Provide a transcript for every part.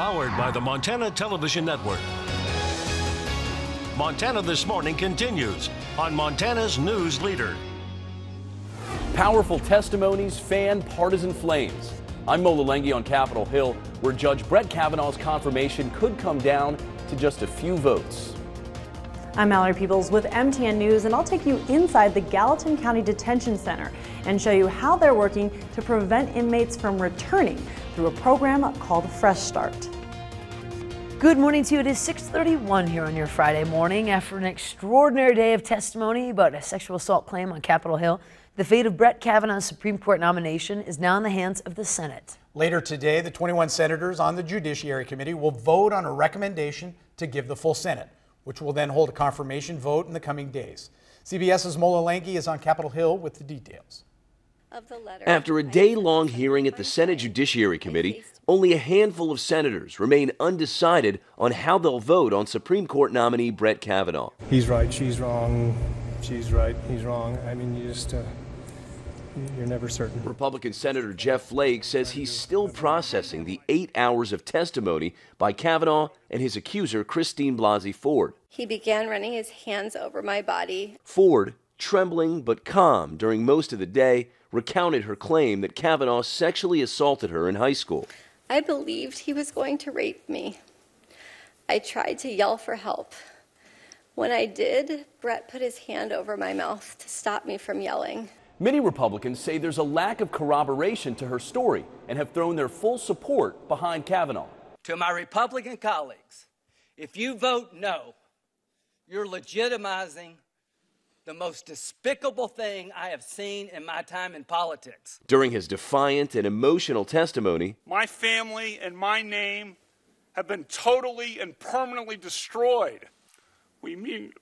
Powered by the Montana Television Network. Montana This Morning continues on Montana's News Leader. Powerful testimonies fan partisan flames. I'm Mo Lalengi on Capitol Hill, where Judge Brett Kavanaugh's confirmation could come down to just a few votes. I'm Mallory Peoples with MTN News, and I'll take you inside the Gallatin County Detention Center and show you how they're working to prevent inmates from returning through a program called Fresh Start. Good morning to you. It is 6:31 here on your Friday morning. After an extraordinary day of testimony about a sexual assault claim on Capitol Hill, the fate of Brett Kavanaugh's Supreme Court nomination is now in the hands of the Senate. Later today, the 21 senators on the Judiciary Committee will vote on a recommendation to give the full Senate, which will then hold a confirmation vote in the coming days. CBS's Mo Lalengi is on Capitol Hill with the details. After a day-long hearing at the Senate Judiciary Committee, only a handful of senators remain undecided on how they'll vote on Supreme Court nominee Brett Kavanaugh. He's right, she's wrong, she's right, he's wrong. I mean, you're never certain. Republican Senator Jeff Flake says he's still processing the 8 hours of testimony by Kavanaugh and his accuser, Christine Blasey Ford. He began running his hands over my body. Ford, trembling but calm during most of the day, recounted her claim that Kavanaugh sexually assaulted her in high school. I believed he was going to rape me. I tried to yell for help. When I did, Brett put his hand over my mouth to stop me from yelling. Many Republicans say there's a lack of corroboration to her story and have thrown their full support behind Kavanaugh. To my Republican colleagues, if you vote no, you're legitimizing the most despicable thing I have seen in my time in politics. During his defiant and emotional testimony, my family and my name have been totally and permanently destroyed. We mean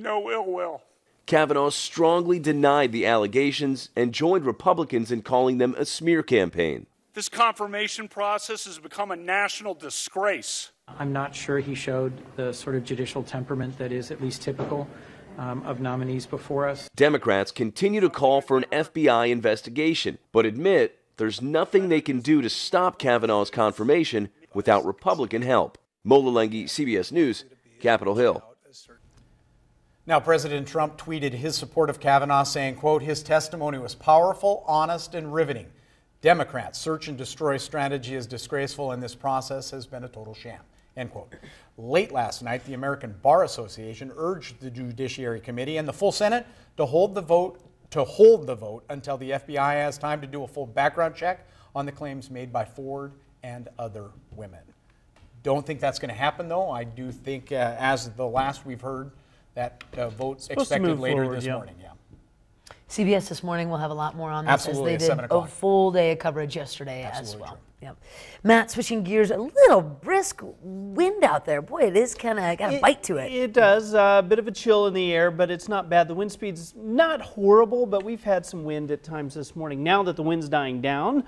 no ill will. Kavanaugh strongly denied the allegations and joined Republicans in calling them a smear campaign. This confirmation process has become a national disgrace. I'm not sure he showed the sort of judicial temperament that is at least typical of nominees before us. Democrats continue to call for an FBI investigation, but admit there's nothing they can do to stop Kavanaugh's confirmation without Republican help. Mo Lalengi, CBS News, Capitol Hill. Now, President Trump tweeted his support of Kavanaugh, saying, quote, his testimony was powerful, honest, and riveting. Democrats' search and destroy strategy is disgraceful, and this process has been a total sham, end quote. Late last night, the American Bar Association urged the Judiciary Committee and the full Senate to hold the vote until the FBI has time to do a full background check on the claims made by Ford and other women. Don't think that's going to happen, though. I do think, as the last we've heard, that vote's expected later this morning. Yeah. CBS This Morning will have a lot more on this. Absolutely, as they did a full day of coverage yesterday. Absolutely as well. Yep. Matt, switching gears, a little brisk wind out there. Boy, it is kind of got a bite to it. It does. A bit of a chill in the air, but it's not bad. The wind speed's not horrible, but we've had some wind at times this morning. Now that the wind's dying down,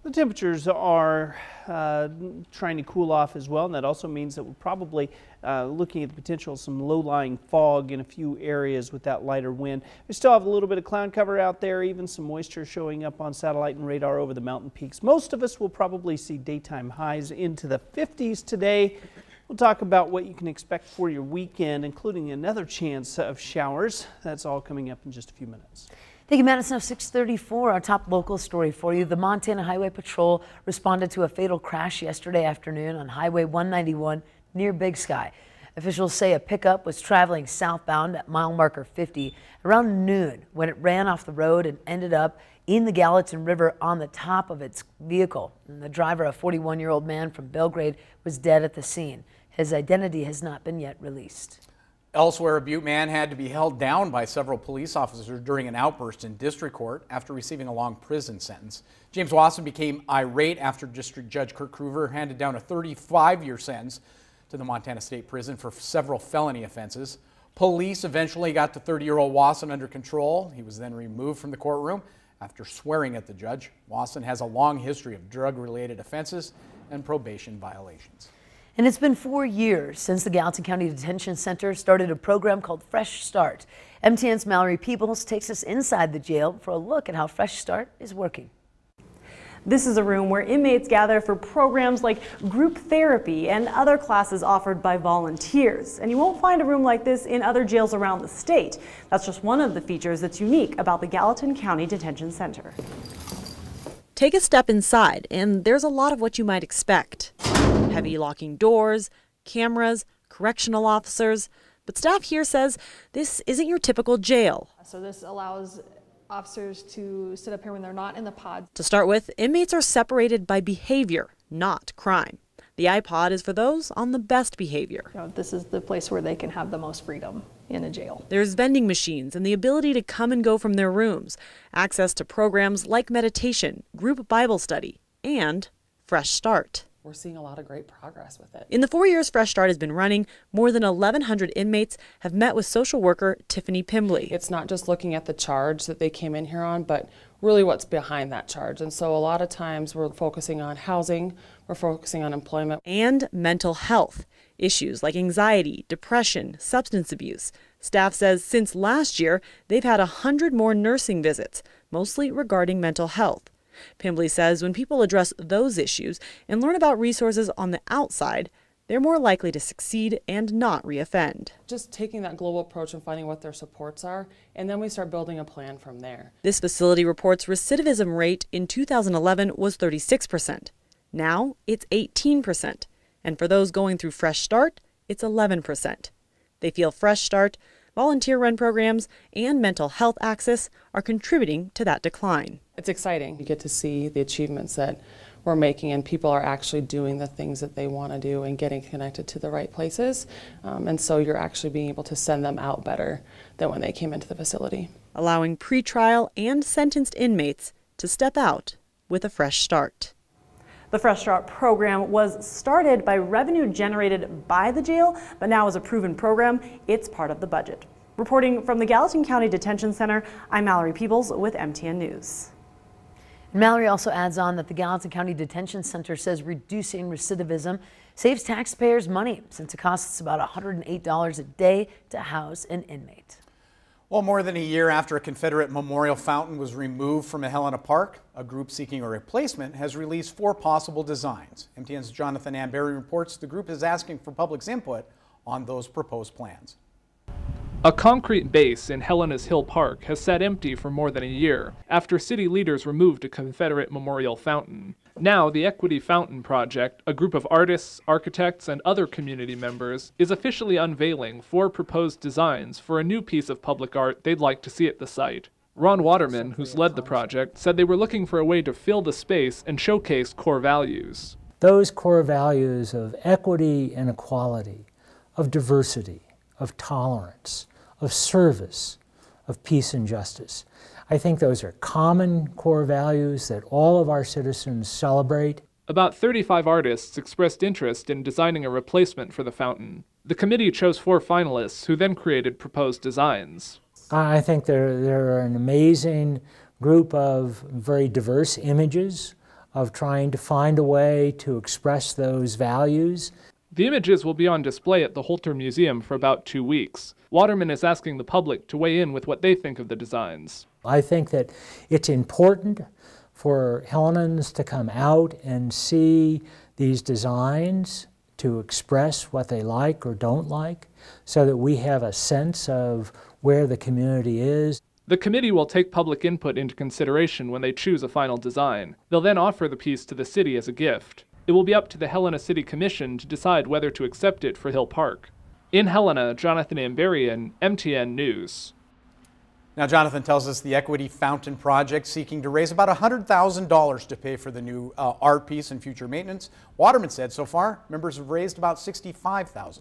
the temperatures are trying to cool off as well, and that also means that we're probably looking at the potential of some low-lying fog in a few areas with that lighter wind. We still have a little bit of cloud cover out there, even some moisture showing up on satellite and radar over the mountain peaks. Most of us will probably see daytime highs into the 50s today. We'll talk about what you can expect for your weekend, including another chance of showers. That's all coming up in just a few minutes. Thank you, Matt. It's now 6:34. Our top local story for you. The Montana Highway Patrol responded to a fatal crash yesterday afternoon on Highway 191 near Big Sky. Officials say a pickup was traveling southbound at mile marker 50 around noon when it ran off the road and ended up in the Gallatin River on the top of its vehicle. And the driver, a 41-year-old man from Belgrade, was dead at the scene. His identity has not been yet released. Elsewhere, a Butte man had to be held down by several police officers during an outburst in district court after receiving a long prison sentence. James Watson became irate after District Judge Kurt Krueger handed down a 35-year sentence to the Montana State Prison for several felony offenses. Police eventually got the 30-year-old Watson under control. He was then removed from the courtroom after swearing at the judge. Watson has a long history of drug-related offenses and probation violations. And it's been 4 years since the Gallatin County Detention Center started a program called Fresh Start. MTN's Mallory Peoples takes us inside the jail for a look at how Fresh Start is working. This is a room where inmates gather for programs like group therapy and other classes offered by volunteers. And you won't find a room like this in other jails around the state. That's just one of the features that's unique about the Gallatin County Detention Center. Take a step inside, and there's a lot of what you might expect. Heavy locking doors, cameras, correctional officers. But staff here says this isn't your typical jail. So this allows officers to sit up here when they're not in the pod. To start with, inmates are separated by behavior, not crime. The iPod is for those on the best behavior. This is the place where they can have the most freedom in a jail. There's vending machines and the ability to come and go from their rooms, access to programs like meditation, group Bible study, and Fresh Start. We're seeing a lot of great progress with it. In the 4 years Fresh Start has been running, more than 1,100 inmates have met with social worker Tiffany Pimbley. It's not just looking at the charge that they came in here on, but really what's behind that charge. And so a lot of times we're focusing on housing, we're focusing on employment. And mental health. Issues like anxiety, depression, substance abuse. Staff says since last year, they've had 100 more nursing visits, mostly regarding mental health. Pimbley says when people address those issues and learn about resources on the outside, they're more likely to succeed and not reoffend. Just taking that global approach and finding what their supports are, and then we start building a plan from there. This facility reports recidivism rate in 2011 was 36%. Now it's 18%. And for those going through Fresh Start, it's 11%. They feel Fresh Start, volunteer-run programs, and mental health access are contributing to that decline. It's exciting. You get to see the achievements that we're making, and people are actually doing the things that they want to do and getting connected to the right places. And so you're actually being able to send them out better than when they came into the facility. Allowing pretrial and sentenced inmates to step out with a fresh start. The Fresh Start program was started by revenue generated by the jail, but now as a proven program, it's part of the budget. Reporting from the Gallatin County Detention Center, I'm Mallory Peebles with MTN News. Mallory also adds on that the Gallatin County Detention Center says reducing recidivism saves taxpayers money since it costs about $108 a day to house an inmate. Well, more than a year after a Confederate memorial fountain was removed from Helena Park, a group seeking a replacement has released 4 possible designs. MTN's Jonathan Amberry reports the group is asking for public's input on those proposed plans. A concrete base in Helena's Hill Park has sat empty for more than a year after city leaders removed a Confederate memorial fountain. Now, the Equity Fountain Project, a group of artists, architects, and other community members, is officially unveiling 4 proposed designs for a new piece of public art they'd like to see at the site. Ron Waterman, who's led the project, said they were looking for a way to fill the space and showcase core values. Those core values of equity and equality, of diversity, of tolerance, of service, of peace and justice. I think those are common core values that all of our citizens celebrate. About 35 artists expressed interest in designing a replacement for the fountain. The committee chose 4 finalists who then created proposed designs. I think they're an amazing group of very diverse images of trying to find a way to express those values. The images will be on display at the Holter Museum for about 2 weeks. Waterman is asking the public to weigh in with what they think of the designs. I think that it's important for Helenans to come out and see these designs, to express what they like or don't like, so that we have a sense of where the community is. The committee will take public input into consideration when they choose a final design. They'll then offer the piece to the city as a gift. It will be up to the Helena City Commission to decide whether to accept it for Hill Park. In Helena, Jonathan Amberian, MTN News. Now, Jonathan tells us the Equity Fountain Project seeking to raise about $100,000 to pay for the new art piece and future maintenance. Waterman said so far, members have raised about $65,000.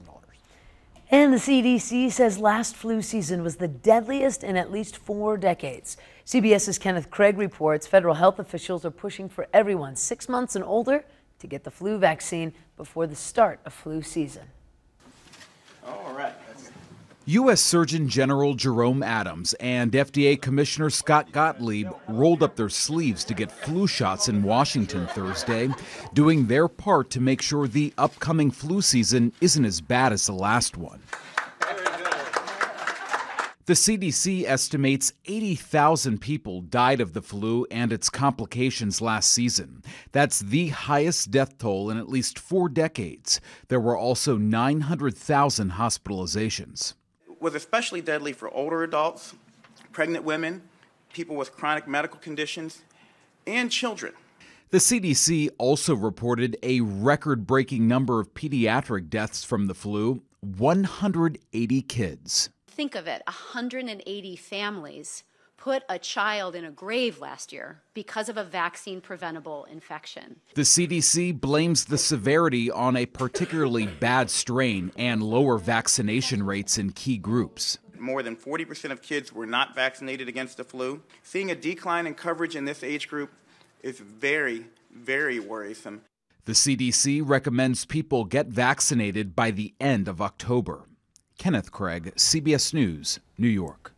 And the CDC says last flu season was the deadliest in at least 4 decades. CBS's Kenneth Craig reports federal health officials are pushing for everyone 6 months and older to get the flu vaccine before the start of flu season. All right. U.S. Surgeon General Jerome Adams and FDA Commissioner Scott Gottlieb rolled up their sleeves to get flu shots in Washington Thursday, doing their part to make sure the upcoming flu season isn't as bad as the last one. The The CDC estimates 80,000 people died of the flu and its complications last season. That's the highest death toll in at least 4 decades. There were also 900,000 hospitalizations. It was especially deadly for older adults, pregnant women, people with chronic medical conditions, and children. The CDC also reported a record-breaking number of pediatric deaths from the flu, 180 kids. Think of it, 180 families put a child in a grave last year because of a vaccine-preventable infection. The CDC blames the severity on a particularly bad strain and lower vaccination rates in key groups. More than 40% of kids were not vaccinated against the flu. Seeing a decline in coverage in this age group is very, very worrisome. The CDC recommends people get vaccinated by the end of October. Kenneth Craig, CBS News, New York.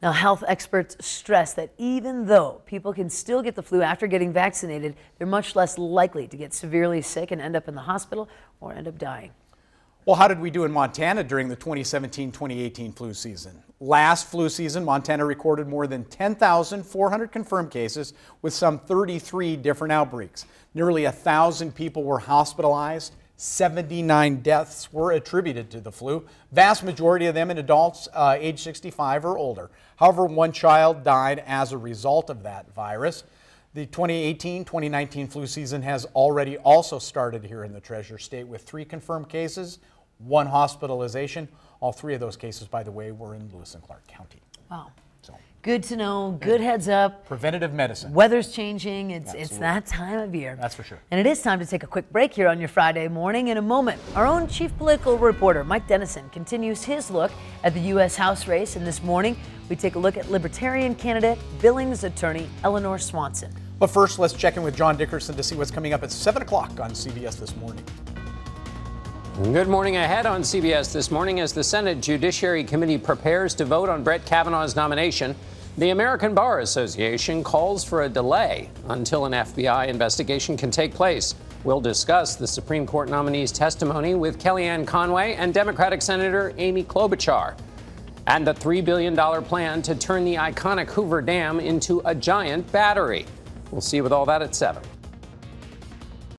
Now, health experts stress that even though people can still get the flu after getting vaccinated, they're much less likely to get severely sick and end up in the hospital or end up dying. Well, how did we do in Montana during the 2017-2018 flu season? Last flu season, Montana recorded more than 10,400 confirmed cases with some 33 different outbreaks. Nearly 1,000 people were hospitalized. 79 deaths were attributed to the flu, vast majority of them in adults age 65 or older. However, 1 child died as a result of that virus. The 2018-2019 flu season has already also started here in the Treasure State with 3 confirmed cases, 1 hospitalization. All 3 of those cases, by the way, were in Lewis and Clark County. Wow. Good to know. Good heads up. Preventative medicine. Weather's changing. It's that time of year. That's for sure. And it is time to take a quick break here on your Friday morning. In a moment, our own chief political reporter, Mike Dennison, continues his look at the U.S. House race. And this morning, we take a look at Libertarian candidate, Billings attorney Eleanor Swanson. But first, let's check in with John Dickerson to see what's coming up at 7 o'clock on CBS This Morning. Good morning ahead on CBS This Morning. As the Senate Judiciary Committee prepares to vote on Brett Kavanaugh's nomination, the American Bar Association calls for a delay until an FBI investigation can take place. We'll discuss the Supreme Court nominee's testimony with Kellyanne Conway and Democratic Senator Amy Klobuchar, and the $3 billion plan to turn the iconic Hoover Dam into a giant battery. We'll see you with all that at 7.